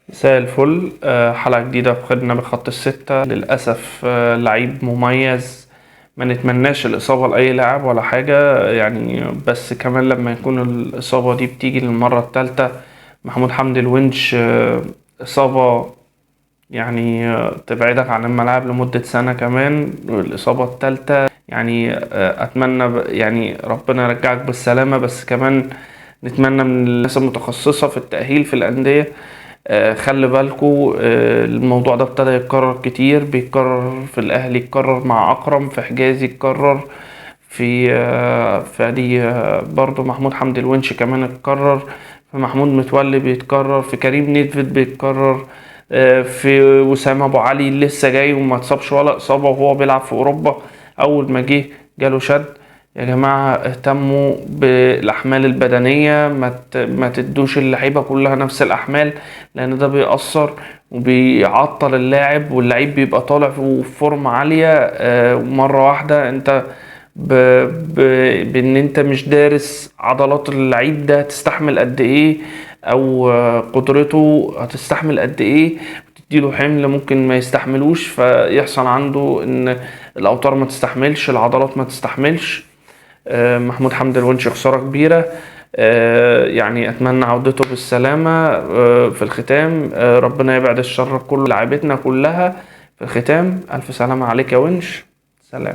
مساء الفل. حلقة جديدة في خدنا بخط الستة. للأسف لعيب مميز، ما نتمناش الإصابة لأي لاعب ولا حاجة يعني، بس كمان لما يكون الإصابة دي بتيجي للمرة التالتة. محمود حمدي الونش، إصابة يعني تبعدك عن الملاعب لمدة سنة كمان، الإصابة التالتة يعني أتمنى يعني ربنا يرجعك بالسلامة، بس كمان نتمنى من الناس المتخصصة في التأهيل في الأندية خلي بالكو. الموضوع ده ابتدى يتكرر كتير، بيتكرر في الأهلي، يتكرر مع أكرم في حجازي، يتكرر في ادي برضو محمود حمدي الونش كمان اتكرر، في محمود متولي بيتكرر، في كريم نيدفيد بيتكرر، في وسام ابو علي لسه جاي وما اتصابش ولا اصابه وهو بيلعب في اوروبا. اول ما جاله شد. يا جماعه اهتموا بالاحمال البدنيه، ما تدوش اللعيبه كلها نفس الاحمال، لان ده بيأثر وبيعطل اللاعب، واللعيب بيبقى طالع في فورمه عاليه ومره واحده انت ب... ب... بان انت مش دارس عضلات اللعيب ده تستحمل قد ايه، او قدرته هتستحمل قد ايه، بتديله حمل ممكن ما يستحملوش، فيحصل عنده ان الاوتار ما تستحملش، العضلات ما تستحملش. محمود حمدي الونش خسارة كبيرة. يعني اتمنى عودته بالسلامة. في الختام ربنا يبعد الشر كل لعيبتنا كلها. في الختام الف سلامة عليك يا ونش. سلام.